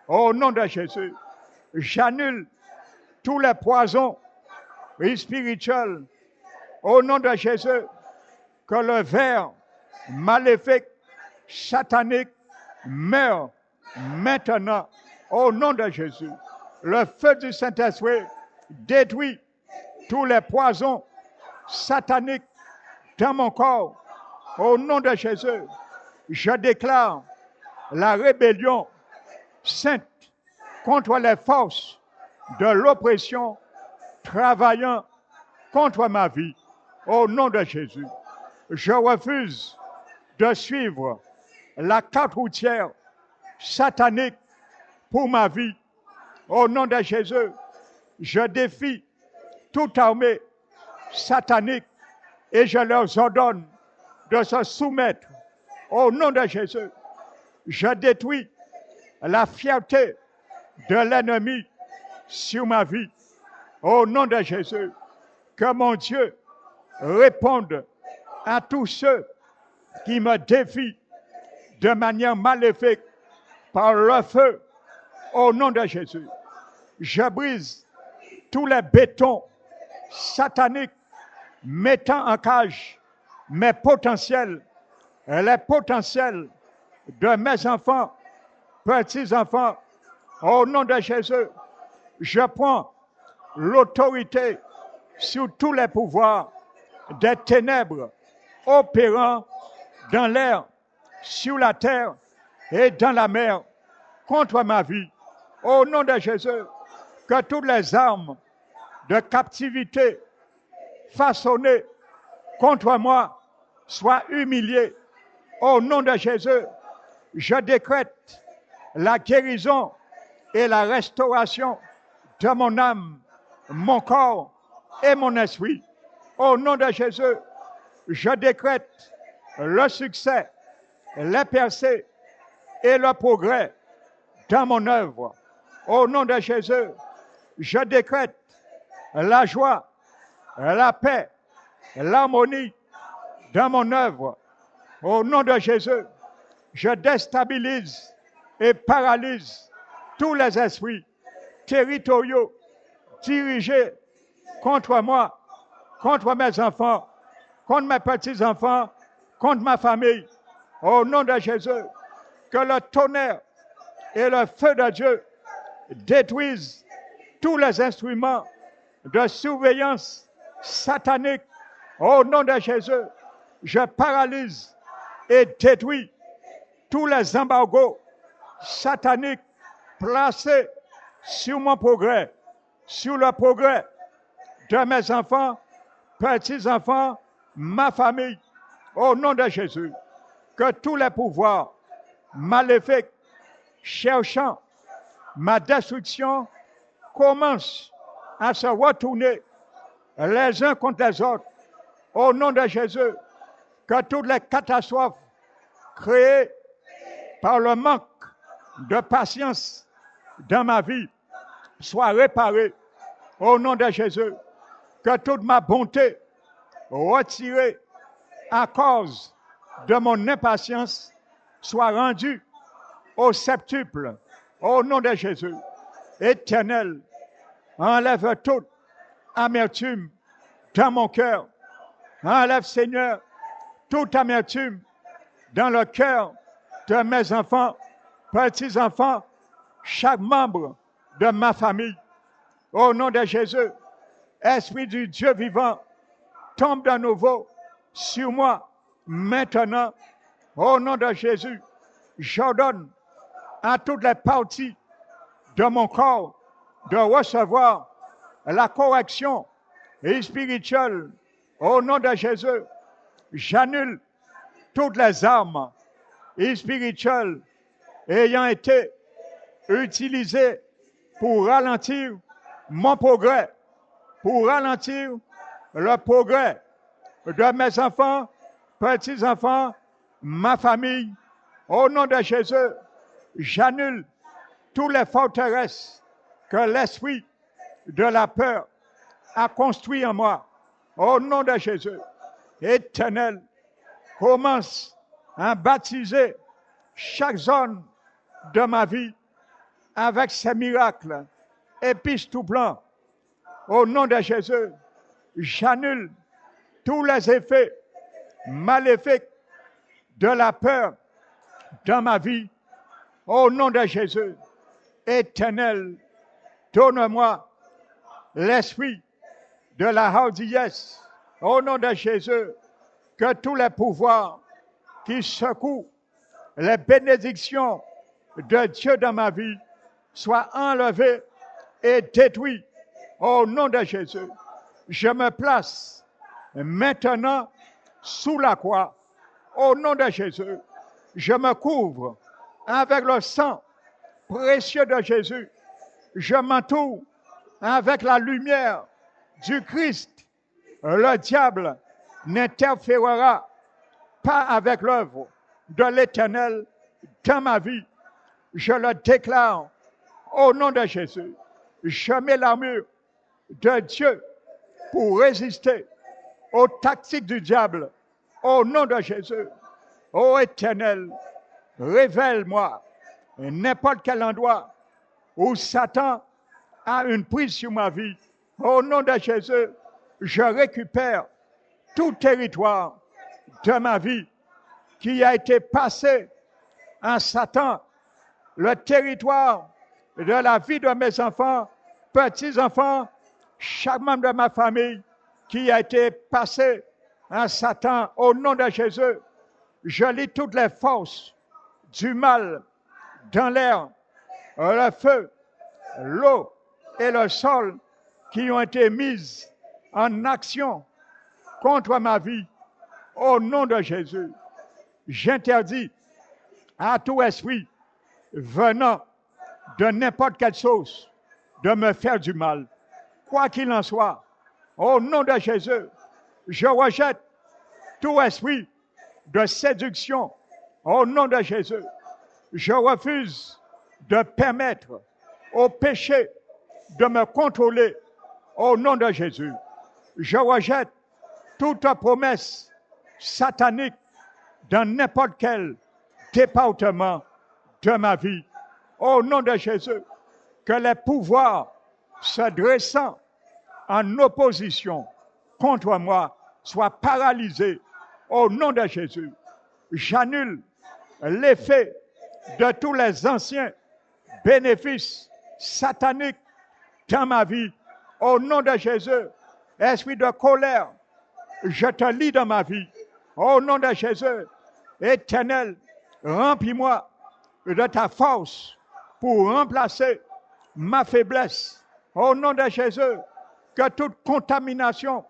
Speaker 1: Au nom de Jésus, j'annule tous les poisons spirituels. Au nom de Jésus, que le ver maléfique, satanique, meure maintenant. Au nom de Jésus, le feu du Saint-Esprit détruit tous les poisons sataniques dans mon corps. Au nom de Jésus, je déclare la rébellion sainte contre les forces de l'oppression travaillant contre ma vie. Au nom de Jésus, je refuse de suivre la carte routière satanique pour ma vie. Au nom de Jésus, je défie toute armée satanique et je leur ordonne de se soumettre. Au nom de Jésus, Je détruis la fierté de l'ennemi sur ma vie. Au nom de Jésus, que mon Dieu réponde à tous ceux qui me défient de manière maléfique par le feu. Au nom de Jésus, je brise tous les bétons sataniques mettant en cage mes potentiels, les potentiels de mes enfants, petits-enfants. Au nom de Jésus, je prends l'autorité sur tous les pouvoirs des ténèbres opérant dans l'air, sur la terre et dans la mer contre ma vie. Au nom de Jésus, que toutes les armes de captivité façonnées contre moi soient humiliées. Au nom de Jésus, je décrète la guérison et la restauration de mon âme, mon corps et mon esprit. Au nom de Jésus, je décrète le succès, les percées et le progrès dans mon œuvre. Au nom de Jésus, je décrète la joie, la paix, l'harmonie dans mon œuvre. Au nom de Jésus, je déstabilise et paralyse tous les esprits territoriaux dirigés contre moi, contre mes enfants, contre mes petits-enfants, contre ma famille. Au nom de Jésus, que le tonnerre et le feu de Dieu détruisent tous les instruments de surveillance satanique. Au nom de Jésus, je paralyse et détruis tous les embargos sataniques placés sur mon progrès, sur le progrès de mes enfants, petits-enfants, ma famille. Au nom de Jésus, que tous les pouvoirs maléfiques cherchant ma destruction commencent à se retourner les uns contre les autres. Au nom de Jésus, que toutes les catastrophes créées par le manque de patience dans ma vie soient réparées. Au nom de Jésus, que toute ma bonté retirée à cause de mon impatience soit rendue au septuple. Au nom de Jésus, Éternel, enlève toute amertume dans mon cœur. Enlève, Seigneur, toute amertume dans le cœur de mes enfants, petits-enfants, chaque membre de ma famille. Au nom de Jésus, Esprit du Dieu vivant, tombe de nouveau sur moi maintenant. Au nom de Jésus, j'ordonne à toutes les parties de mon corps de recevoir la correction spirituelle. Au nom de Jésus, j'annule toutes les armes spirituelles ayant été utilisées pour ralentir mon progrès, pour ralentir le progrès de mes enfants, petits-enfants, ma famille. Au nom de Jésus, j'annule toutes les forteresses que l'esprit de la peur a construit en moi. Au nom de Jésus, Éternel, commence à baptiser chaque zone de ma vie avec ces miracles époustouflants. Au nom de Jésus, j'annule tous les effets maléfiques de la peur dans ma vie. Au nom de Jésus, Éternel, donne-moi l'esprit de la hardiesse. Au nom de Jésus, que tous les pouvoirs qui secouent les bénédictions de Dieu dans ma vie soient enlevés et détruits. Au nom de Jésus, je me place maintenant sous la croix. Au nom de Jésus, je me couvre avec le sang précieux de Jésus. Je m'entoure avec la lumière du Christ. Le diable n'interférera pas avec l'œuvre de l'Éternel dans ma vie, je le déclare au nom de Jésus. Je mets l'armure de Dieu pour résister aux tactiques du diable au nom de Jésus. Ô Éternel, révèle-moi n'importe quel endroit où Satan a une prise sur ma vie. Au nom de Jésus, je récupère tout territoire de ma vie qui a été passé en Satan, le territoire de la vie de mes enfants, petits-enfants, chaque membre de ma famille qui a été passé en Satan. Au nom de Jésus, je lis toutes les forces du mal dans l'air, le feu, l'eau et le sol qui ont été mises en action contre ma vie. Au nom de Jésus, j'interdis à tout esprit venant de n'importe quelle source de me faire du mal. Quoi qu'il en soit, au nom de Jésus, je rejette tout esprit de séduction. Au nom de Jésus, je refuse de permettre au péché de me contrôler. Au nom de Jésus, je rejette toute promesse satanique dans n'importe quel département de ma vie. Au nom de Jésus, que les pouvoirs se dressant en opposition contre moi soient paralysés. Au nom de Jésus, j'annule l'effet de tous les anciens bénéfices sataniques dans ma vie. Au nom de Jésus, esprit de colère, je te lis dans ma vie. Au nom de Jésus, Éternel, remplis-moi de ta force pour remplacer ma faiblesse. Au nom de Jésus, que toute contamination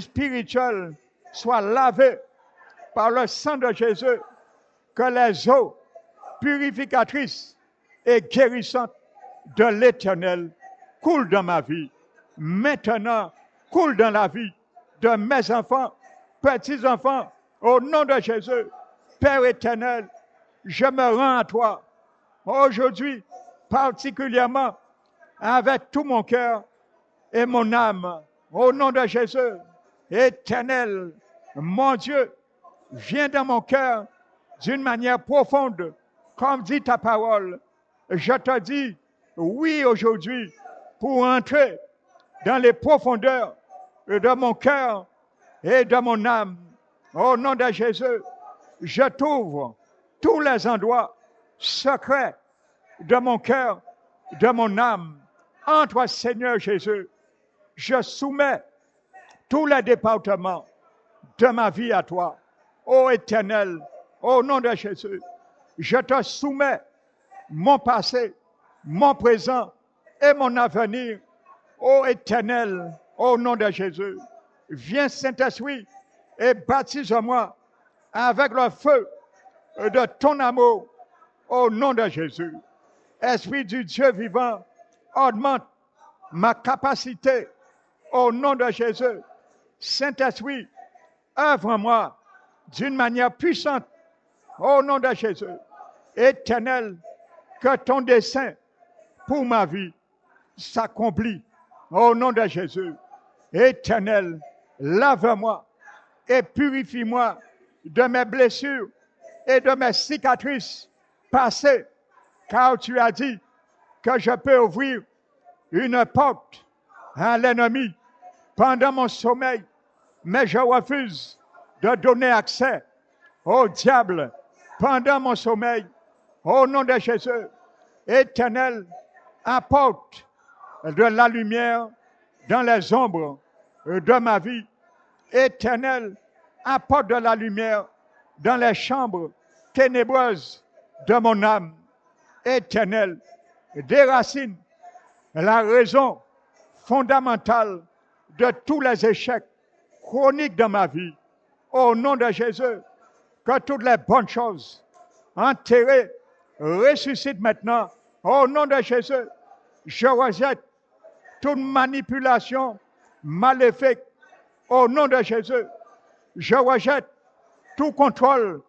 Speaker 1: spirituelle soit lavée par le sang de Jésus, que les eaux purificatrices et guérissantes de l'Éternel coulent dans ma vie. Maintenant, coulent dans la vie de mes enfants, petits-enfants, au nom de Jésus. Père éternel, je me rends à toi aujourd'hui, particulièrement avec tout mon cœur et mon âme, au nom de Jésus. Éternel, mon Dieu, viens dans mon cœur d'une manière profonde, comme dit ta parole. Je te dis oui aujourd'hui pour entrer dans les profondeurs de mon cœur et de mon âme. Au nom de Jésus, je t'ouvre tous les endroits secrets de mon cœur, de mon âme. En toi, Seigneur Jésus, je soumets tous les départements de ma vie à toi. Ô Éternel, au nom de Jésus, je te soumets mon passé, mon présent et mon avenir. Ô Éternel, au nom de Jésus, viens Saint-Esprit et baptise-moi avec le feu de ton amour au nom de Jésus. Esprit du Dieu vivant, augmente ma capacité au nom de Jésus. Saint-Esprit, œuvre en moi d'une manière puissante au nom de Jésus. Éternel, que ton dessein pour ma vie s'accomplit au nom de Jésus. Éternel, lave-moi et purifie-moi de mes blessures et de mes cicatrices passées, car tu as dit que je peux ouvrir une porte à l'ennemi pendant mon sommeil, mais je refuse de donner accès au diable pendant mon sommeil. Au nom de Jésus, Éternel, apporte de la lumière dans les ombres de ma vie. Éternel, apporte de la lumière dans les chambres ténébreuses de mon âme. Éternel, déracine la raison fondamentale de tous les échecs chroniques de ma vie. Au nom de Jésus, que toutes les bonnes choses enterrées ressuscitent maintenant. Au nom de Jésus, je rejette toute manipulation maléfique. Au nom de Jésus, je rejette tout contrôle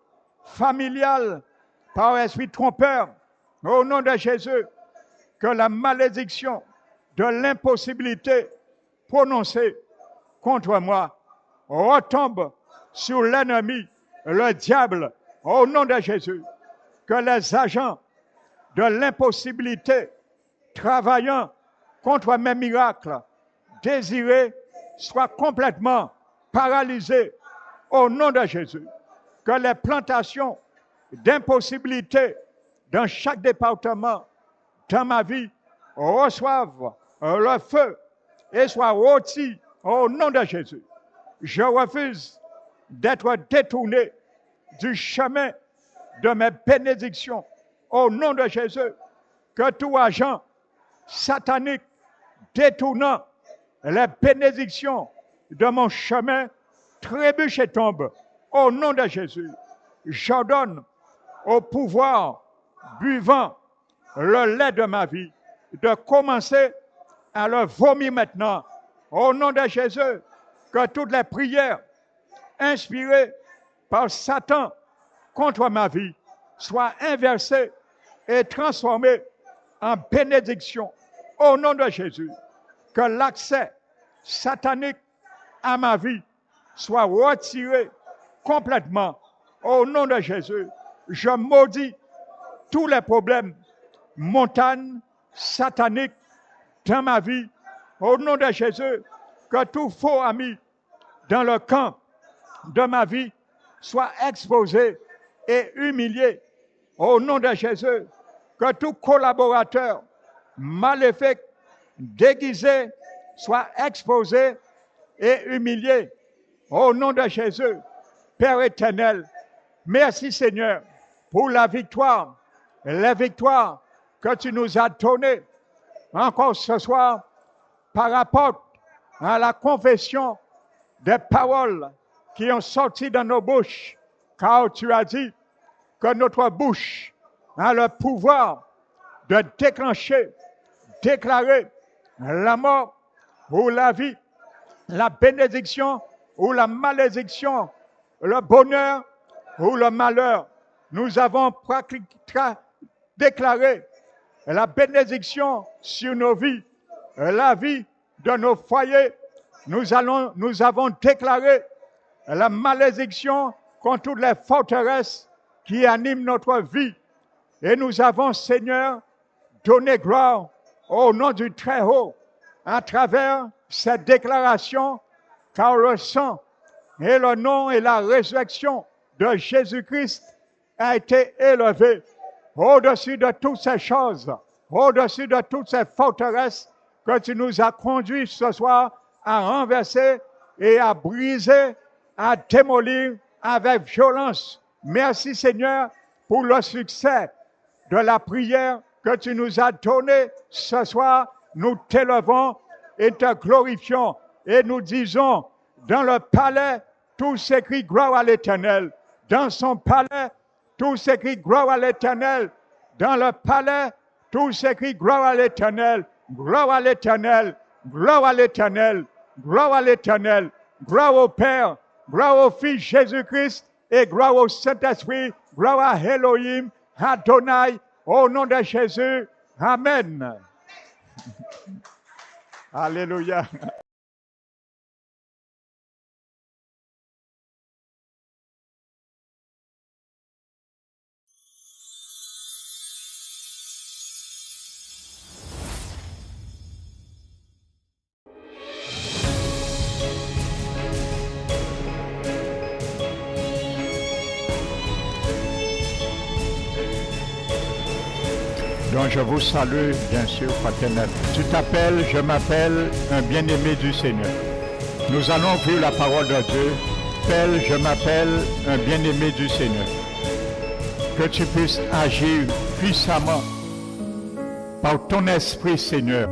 Speaker 1: familial par esprit trompeur, au nom de Jésus, que la malédiction de l'impossibilité prononcée contre moi retombe sur l'ennemi, le diable, au nom de Jésus. Que les agents de l'impossibilité travaillant contre mes miracles désirés soient complètement paralysés au nom de Jésus. Que les plantations d'impossibilité dans chaque département dans ma vie reçoivent le feu et soient rôtis au nom de Jésus. Je refuse d'être détourné du chemin de mes bénédictions au nom de Jésus. Que tout agent satanique détournant les bénédictions de mon chemin trébuche et tombe au nom de Jésus. J'ordonne au pouvoir buvant le lait de ma vie de commencer à le vomir maintenant au nom de Jésus. Que toutes les prières inspirées par Satan contre ma vie soient inversées et transformées en bénédiction au nom de Jésus. Que l'accès satanique à ma vie soit retiré complètement au nom de Jésus. Je maudis tous les problèmes montagnes sataniques dans ma vie au nom de Jésus. Que tout faux ami dans le camp de ma vie soit exposé et humilié au nom de Jésus. Que tout collaborateur maléfique déguisé soit exposé et humilié au nom de Jésus. Père éternel, merci Seigneur pour la victoire, les victoires que tu nous as données encore ce soir par rapport à la confession des paroles qui ont sorti de nos bouches, car tu as dit que notre bouche a le pouvoir de déclencher, déclarer la mort ou la vie, la bénédiction ou la malédiction, le bonheur ou le malheur. Nous avons déclaré la bénédiction sur nos vies, la vie de nos foyers. Nous avons déclaré la malédiction contre toutes les forteresses qui animent notre vie. Et nous avons, Seigneur, donné gloire au nom du Très-Haut à travers cette déclaration, car le sang et le nom et la résurrection de Jésus-Christ a été élevé au-dessus de toutes ces choses, au-dessus de toutes ces forteresses que tu nous as conduits ce soir à renverser et à briser, à démolir avec violence. Merci Seigneur pour le succès de la prière que tu nous as donnée ce soir. Nous t'élevons et te glorifions et nous disons, dans le palais, tout s'écrit gloire à l'Éternel. Dans son palais, tout s'écrit gloire à l'Éternel. Dans le palais, tout s'écrit gloire à l'Éternel. Gloire à l'Éternel. Gloire à l'Éternel. Gloire à l'Éternel. Gloire au Père. Gloire au Fils Jésus-Christ. Et gloire au Saint-Esprit. Gloire à Elohim, Adonai, au nom de Jésus. Amen. Alléluia. Donc je vous salue, bien sûr, fraternel. Tu t'appelles, je m'appelle un bien-aimé du Seigneur. Nous allons ouvrir la parole de Dieu. Je m'appelle un bien-aimé du Seigneur. Que tu puisses agir puissamment par ton esprit, Seigneur.